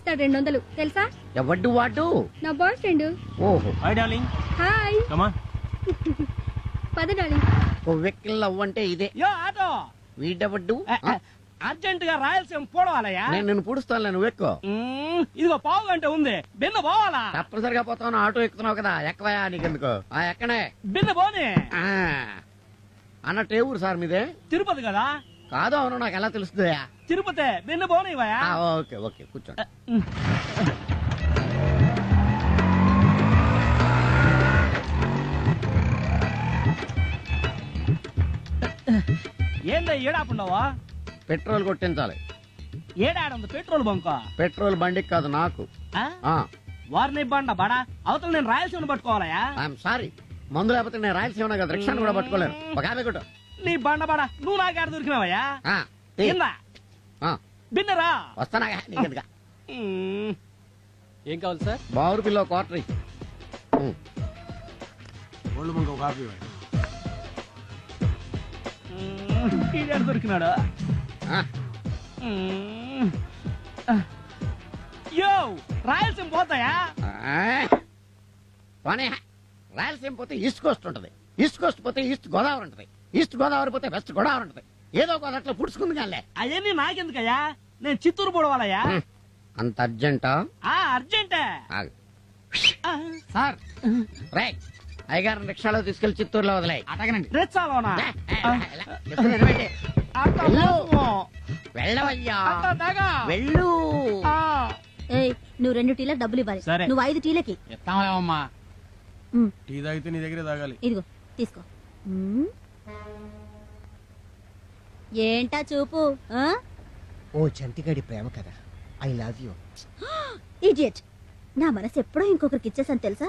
ఇస్తాడు 200 తెలుసా? ఎవడ్డు వాడు? నా బాయ్ ఫ్రెండ్. ఓహో. Hi darling. Hi. Come on. పద డార్లింగ్. ఓ వెక్కిల్ అవ్వంటే ఇదే. యో ఆటో. వీడెవడ్డు? అర్జెంట్ గా రాయలసీమ పోవాలయ్యా. నేను నిన్ను పుడుస్తాను, నువ్వు ఎక్కువ. ఇదిగో పావు గంట ఉంది, బిన్న పోవాలా? తప్పనిసరిగా పోతావు, ఆటో ఎక్కుతున్నావు కదా, ఎక్కవయా నీకెందుకు? ఎక్కనే బిన్న పోనీ. అన్నట్టు ఏ ఊరు సార్ మీదే? తిరుపతి కదా. కాదు, అవును, నాకు ఎలా తెలుస్తుంది? తిరుపతి, బిన్న పోనీవయ్యా. ఓకే ఓకే, కూర్చోండి. ఏందా ఏడాపుండవా? పెట్రోల్ కొట్టించాలి. ఏడాడుంది పెట్రోల్ బంక్? పెట్రోల్ బండికి కాదు, నాకు. వారిని బండ బడా అవతల నేను రాయలసీమను పట్టుకోవాలయా? ఐఎమ్ సారీ, మందు లేకపోతే నేను రాయలసీమ కదా, రిక్షాను కూడా పట్టుకోలేను. ఒక యాభై కొట్టు. నీ బండ బడా, నువ్వు నాకాడ దొరికినావయ్యా? బిన్నరా వస్తానా నీకెందుగా? ఏం కావాలి సార్? బావురు పిల్ల క్వార్టర్. దొరికినాడు. యో రాయలసీమ పోతాయా? రాయలసీమ పోతే ఈస్ట్ కోస్ట్ ఉంటది, ఈస్ట్ కోస్ట్ పోతే ఈస్ట్ గోదావరి ఉంటది, ఈస్ట్ గోదావరి పోతే వెస్ట్ గోదావరి ఉంటది. ఏదో గోదావరిలో పుడుచుకుంది కానీ అవన్నీ నాకెందుకయ్యా? నేను చిత్తూరు పోవాలయ్యా. అంత అర్జెంటా? అర్జెంటే సార్. రైట్, అయ్యగారిని రిక్షాలో తీసుకెళ్లి చిత్తూరులో వదిలే. అటగనండి. రెచ్చాలోనా? వెళ్ళవయ్యా, వెళ్ళు. నువ్వు 2 టీలకు డబ్బులు ఇవ్వాలి. నువ్వు 5 టీలకి ఇస్తామా? టీ తాగితే నీ దగ్గరే తాగాలి. ఇదిగో తీసుకో. ఏంటా చూపు? ఓ చంటిగాడి ప్రేమ కదా, ఐ లవ్ యూ. ఇడియట్, నా మనసు ఎప్పుడో ఇంకొకరికి ఇచ్చేసాను తెలుసా?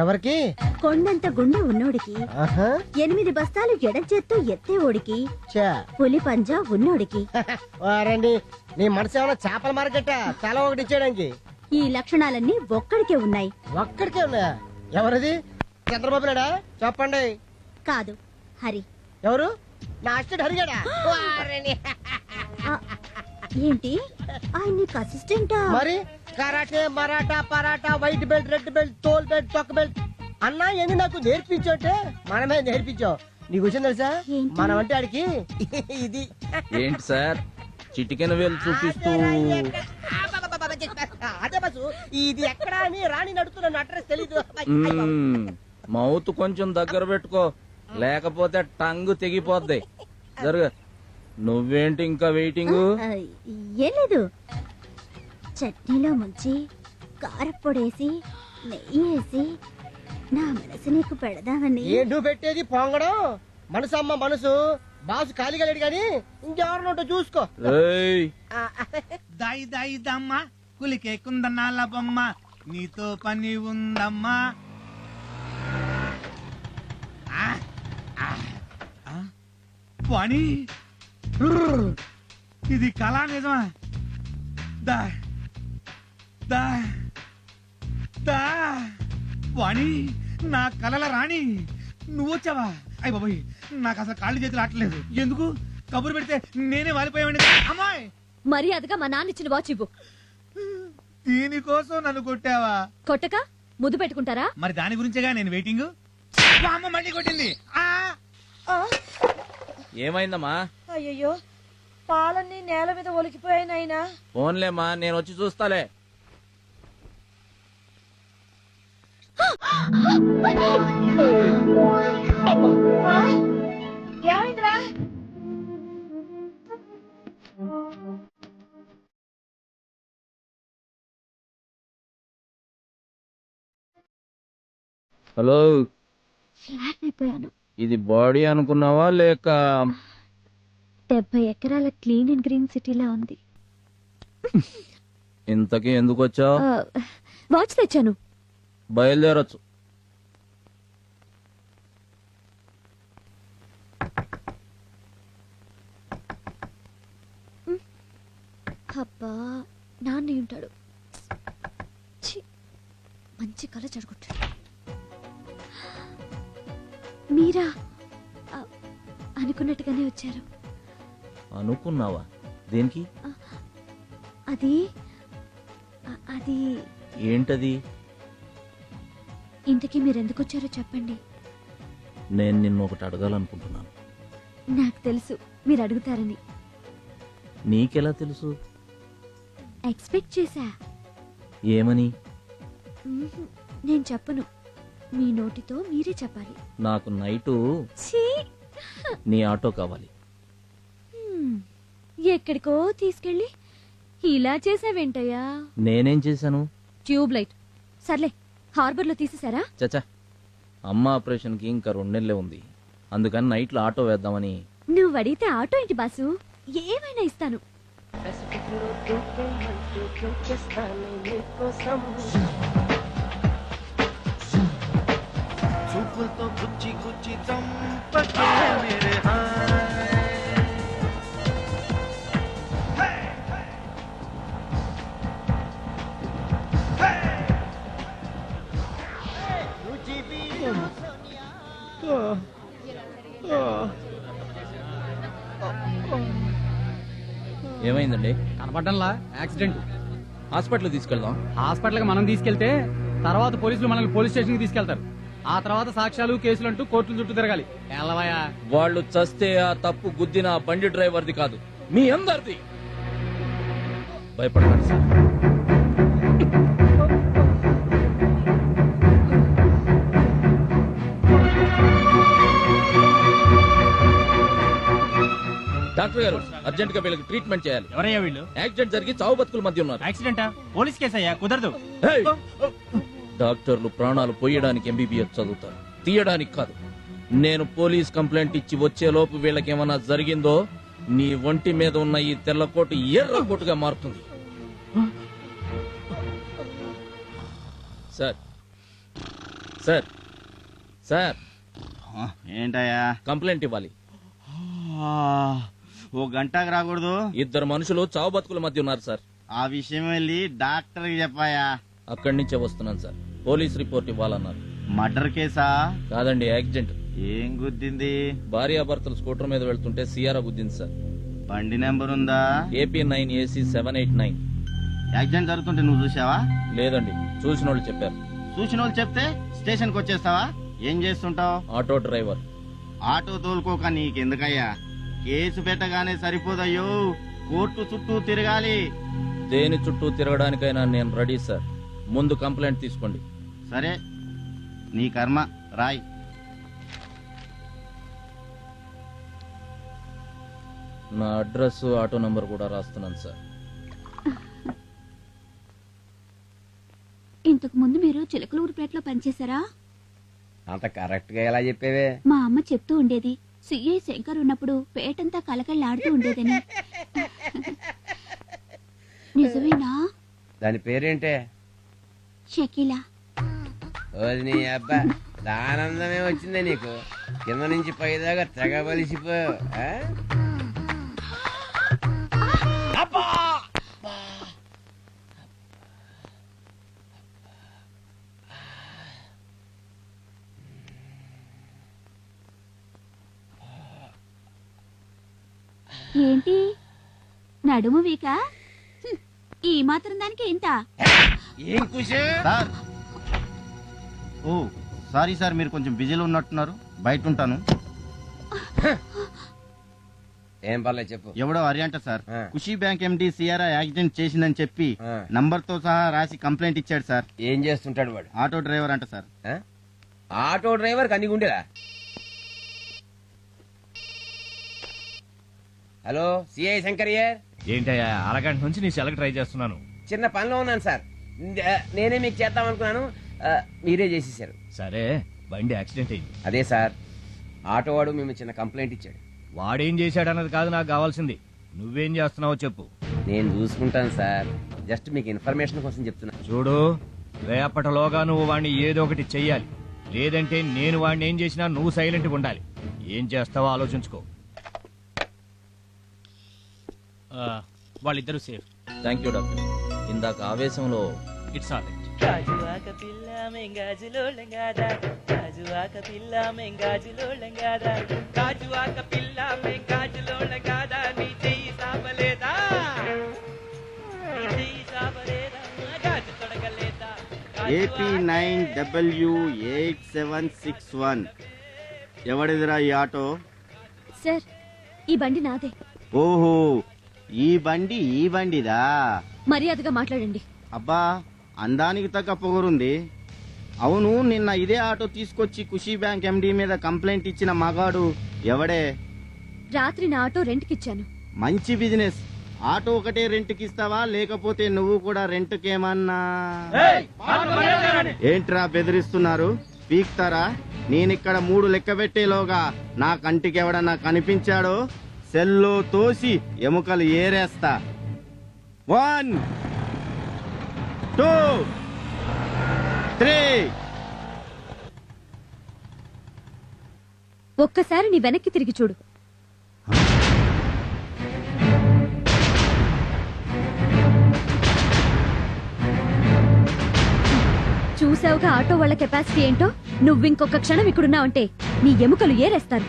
ఎవరికి? కొండంత గుండె ఉన్నోడికి, 8 బస్తాలు ఎడం చేత్తో ఎత్తే ఓడికి, పులి పంజా ఉన్నోడికి. వారండి, నీ మనసు ఏమైనా చేపల మార్కెట్? తల ఒకటి ఇచ్చేయడానికి. ఈ లక్షణాలన్నీ ఒక్కడికే ఉన్నాయి. ఒక్కడికే ఉన్నాయా? ఎవరిది? చంద్రబాబు నాయుడా? చెప్పండి. కాదు, హరి. ఎవరు? నా అసిస్టెంట్ హరిగాడా? ఏంటి, ఆయన నీకు అసిస్టెంటా? మరి karate, Maratha, paratha, white belt, red belt, తోల్ బెల్ట్, తొక్క బెల్ట్ అన్నా ఏంది నాకు నేర్పించోటే? మనమే నేర్పించాం. నీకు వచ్చింది తెలుసా? మనం అంటే ఆడికి ఇది. ఏంటి సార్ చిటికెన వేలు చూపిస్తూ? అదే బస్సు, ఇది ఎక్కడ అని రాణి నడుతున్న అడ్రస్ తెలీదు. మౌత్ కొంచెం దగ్గర పెట్టుకో, లేకపోతే టంగు తెగిపోద్ది. జరుగు. నువ్వేంటి ఇంకా వెయిటింగ్? ఏం లేదు, చట్నీలో ముంచి కారప్పొడేసి నెయ్యి వేసి నా మనసు నీకు పెడదామని. ఏంటూ పెట్టేది పొంగడం? మనసు అమ్మ మనసు, బాసు ఖాళీగా లేడు గాని ఇంకెవరినోటో చూసుకో. దాయి దాయి దమ్మా, కులికే కుందనాల బొమ్మ, నీతో పని ఉందమ్మా. పని ఇది కళా నిజమా? దా దా దా వాణి, నా కలల రాణి నువ్వు వచ్చావా? అయ్య బాబోయ్, నాకు అసలు కాళ్ళు చేతులు ఆటలేదు. ఎందుకు? కబురు పెడితే నేనే వాలిపోయావండి. అమ్మాయి, మర్యాదగా మా నాన్న ఇచ్చిన వాచ్ ఇవ్వు. దీనికోసం నన్ను కొట్టావా? కొట్టక ముద్దు పెట్టుకుంటారా? మరి దాని గురించేగా నేను వెయిటింగ్. అమ్మ మళ్ళీ కొట్టింది. ఏమైందమ్మా? అయ్యో, పాలన్నీ నేల మీద ఒలికిపోయాయి నాయనా. ఫోన్లేమ్మా, నేను వచ్చి చూస్తాలే. ఏమైందిరా? హలో, ఫ్లాట్ అయిపోయాను. ఇది బాడీ అనుకున్నావా లేక? 70 ఎకరాల క్లీన్ అండ్ గ్రీన్ సిటీలా ఉంది. ఇంతకీ ఎందుకు వచ్చావు? వాచ్ తెచ్చాను. బయలుదేరొచ్చు. అబ్బా, నాన్న ఉంటాడు. మంచి కళ చెడగొట్టాడు. మీరా అనుకున్నట్టుగానే వచ్చారు. అనుకున్నావా? దేనికి? అది అది ఏంటది? ఇంతకీ మీరెందుకు వచ్చారో చెప్పండి. నేను నిన్ను ఒకటి అడగాలనుకుంటున్నాను. నాకు తెలుసు మీరు అడుగుతారని. నీకెలా తెలుసు? ఎక్స్పెక్ట్ చేశా. ఏమని? నేను చెప్పను, మీ నోటితో మీరే చెప్పాలి. నాకు నైటు ఛీ! నీ ఆటో కావాలి. ఎక్కడికో తీసుకెళ్ళి ఇలా చేసావేంటయ్యా? నేనేం చేశాను? Tube light. సర్లే, హార్బర్ లో తీసేసారా? చచ్చా, అమ్మ ఆపరేషన్కి ఇంకా 2 నెలలే ఉంది. అందుకని నైట్లో ఆటో వేద్దామని. నువ్వు అడిగితే ఆటో ఏంటి బాసు, ఏమైనా ఇస్తాను. చూపులతో గుచ్చి గుచ్చి చంపకే మేరే ఏమైందండి? కనపడ్డంలా యాక్సిడెంట్. హాస్పిటల్ తీసుకెళ్దాం. హాస్పిటల్ కి మనం తీసుకెళ్తే తర్వాత పోలీసులు మనల్ని పోలీస్ స్టేషన్ కి తీసుకెళ్తారు. ఆ తర్వాత సాక్ష్యాలు కేసులు అంటూ కోర్టుల చుట్టూ తిరగాలి. ఎల్లవయ్యా, వాళ్ళు చస్తే ఆ తప్పు గుద్దిన ఆ బండి డ్రైవర్ది కాదు, మీ అందరిది. భయపడకండి సార్. డాక్టర్ గారు, అర్జెంట్ గా వీళ్ళకి ట్రీట్మెంట్ చేయాలి. ఎవరయ్యా వీళ్ళు? యాక్సిడెంట్ జరిగి చావు బతుకుల మధ్య ఉన్నారు. యాక్సిడెంటా? పోలీస్ కేసు అయ్యా, కుదరదు. హేయ్! డాక్టర్లు ప్రాణాలు పోయడానికి ఎంబీబీఎస్ చదువుతారు, తీయడానికి కాదు. నేను పోలీస్ కంప్లైంట్ ఇచ్చి వచ్చేలోపు వీళ్ళకేమన్నా జరిగిందో నీ ఒంటి మీద ఉన్న ఈ తెల్లకోటు ఎర్ర కోటుగా మారుతుంది. సార్ సార్ సార్, ఏంటయ్యా? కంప్లైంట్ ఇవ్వాలి. ఓ గంటకు రాకూడదు? 2 మనుషులు చావు బతుకుల మధ్య ఉన్నారు సార్. ఆ విషయం వెళ్ళి డాక్టర్ కి చెప్పాయా? అక్కడి నుంచే వస్తున్నాను సార్. పోలీస్ రిపోర్ట్ ఇవ్వాలన్నారు. మర్డర్ కేసా? కాదండి, యాక్సిడెంట్. ఏం గుద్దింది? భార్యాభర్తలు స్కూటర్ మీద వెళ్తుంటే సియారా గుద్దింది సార్. బండి నెంబర్ ఉందా? AP9AC 789. యాక్సిడెంట్ జరుగుతుంటే నువ్వు చూసావా? లేదండి, చూసిన వాళ్ళు చెప్పారు. చూసిన వాళ్ళు చెప్తే స్టేషన్ కి వచ్చేస్తావా? ఏం చేస్తుంటావు? Auto driver. ఆటో తోలుకోక నీకెందుకయ్యా? కేసు పెట్టగానే సరిపోదయ్యో, కోర్టు చుట్టూ తిరగాలి. దేని చుట్టూ తిరగడానికైనా నేను రెడీ సార్. ముందు కంప్లైంట్ తీసుకోండి. సరే, నీ కర్మ, రాయ్. నా అడ్రస్, ఆటో నంబర్ కూడా రాస్తున్నాను సార్. ఇంతకు ముందు మీరు చిలకలూరుపేటలో పనిచేశారా? అంత కరెక్ట్ గా ఎలా చెప్పేవే? మా అమ్మ చెప్తూ ఉండేది, సిఐ శంకర్ ఉన్నప్పుడు పేటంతా కలకళ్ళాడుతూ ఉండేదని. నిజమేనా? దాని పేరేంటే? షకీలా. నీ అబ్బా, ఆనందమే వచ్చిందే నీకు. కింద నుంచి పైదాకా తెగ బలిసిపో. ఏంటి నడుము వీక? ఈ మాత్రం దానికి ఇంత? ఏం కుషే సార్, ఓ సారీ సార్, మీరు కొంచెం బిజీలో ఉన్నట్టున్నారు, బయట ఉంటాను. ఏం పర్లేదు చెప్పు. ఎవడో అరియంట సార్, ఆ. ఖుషీ బ్యాంక్ ఎండి సిఆర్ఐ యాక్సిడెంట్ చేసిందని చెప్పి ఆ. నంబర్ తో సహా రాసి కంప్లైంట్ ఇచ్చాడు సార్. ఏం చేస్తుంటాడు వాడు? ఆటో డ్రైవర్ అంట సార్. ఆటో డ్రైవర్ కన్నీ గుండెలా? Hello, CI శంకరియర్. ఏంటయ్యా, అరగంట నుంచి నీ సెలకి ట్రై చేస్తున్నాను. చిన్న పనిలో ఉన్నాను సార్. నేనే మీకు చేద్దాం అనుకున్నాను, మీరే చేసేసారు. సరే, బండి యాక్సిడెంట్ అయింది. అదే సార్, ఆటో వాడు మేము చిన్న కంప్లైంట్ ఇచ్చాడు. వాడేం చేశాడన్నది కాదు నాకు కావాల్సింది, నువ్వేం చేస్తున్నావో చెప్పు. నేను చూసుకుంటాను సార్, జస్ట్ మీకు ఇన్ఫర్మేషన్ కోసం చెప్తున్నా. చూడు, రేపటిలోగా నువ్వు వాడిని ఏదో ఒకటి చెయ్యాలి. లేదంటే నేను వాడిని ఏం చేసినా నువ్వు సైలెంట్గా ఉండాలి. ఏం చేస్తావో ఆలోచించుకో. వాళ్ళిద్దరూ సేఫ్. Thank you doctor. ఇందాక ఆవేశంలో ఇట్స్ ఆల్ రైట్. గాజువాక పిల్ల మెంగాజులో లంగాదా, గాజువాక పిల్ల మెంగాజులో లంగాదా, గాజువాక పిల్ల మెంగాజులో లంగాదా, నీ చెయ్యి సాపలేదా, నీ చెయ్యి సాపలేదా, గాజుతో AP9W8761. ఎవడిదిరా ఈ ఆటో? సార్ ఈ బండి నాదే. ఓహో, ఈ బండిదా? మర్యాదగా మాట్లాడండి. అబ్బా, అందానికి తగ్గ పొగరుంది. అవును, నిన్న ఇదే ఆటో తీసుకొచ్చి ఖుషీ బ్యాంక్ ఎండి మీద కంప్లైంట్ ఇచ్చిన మగాడు ఎవడే? రాత్రి నా ఆటో రెంట్కిచ్చాను. మంచి బిజినెస్. ఆటో ఒకటే రెంట్కి ఇస్తావా, లేకపోతే నువ్వు కూడా రెంట్కేమన్నా? ఏంట్రా బెదిరిస్తున్నారు? పీక్తారా? నేనిక్కడ 3 లెక్క పెట్టేలోగా నా కంటికి ఎవడన్నా కనిపించాడో సెల్లో తోసి ఎముకలు ఏరేస్తా. 1 2 3. ఒక్కసారి నీ వెనక్కి తిరిగి చూడు. చూసావుగా ఆటో వాళ్ళ కెపాసిటీ ఏంటో. నువ్వింకొక క్షణం ఇక్కడున్నావంటే నీ ఎముకలు ఏరేస్తారు.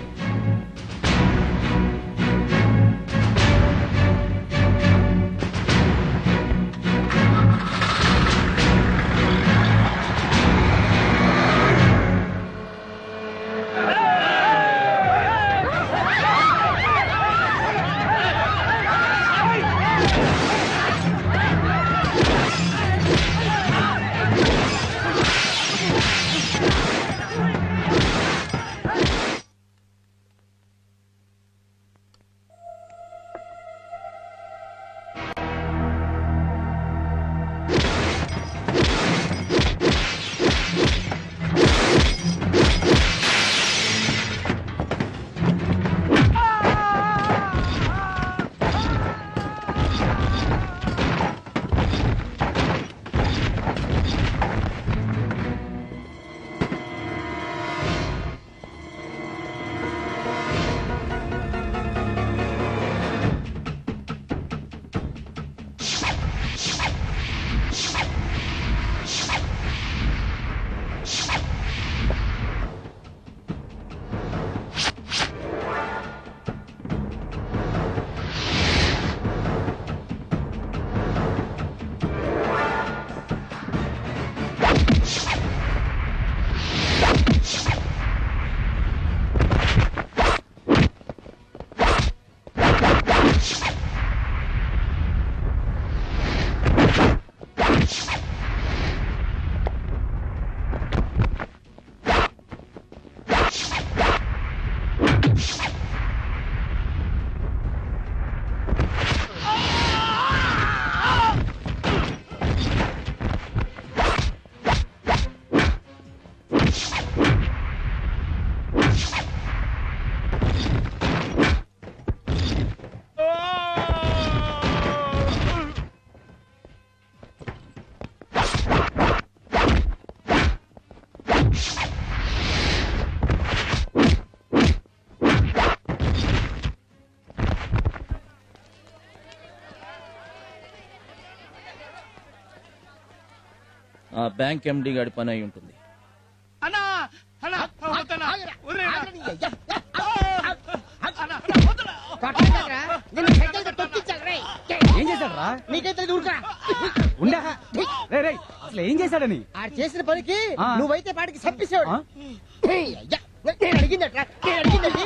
ఆ బ్యాంక్ ఎండి గాడి పని అయి ఉంటుంది. ఏం చేశాడు? నీకైతే ఊరుకా. అసలు ఏం చేశాడని? ఆ చేసిన పనికి నువ్వైతే పాటికి చంపేసాడు. నేను అడిగిందట్రా, నేను అడిగిందండి.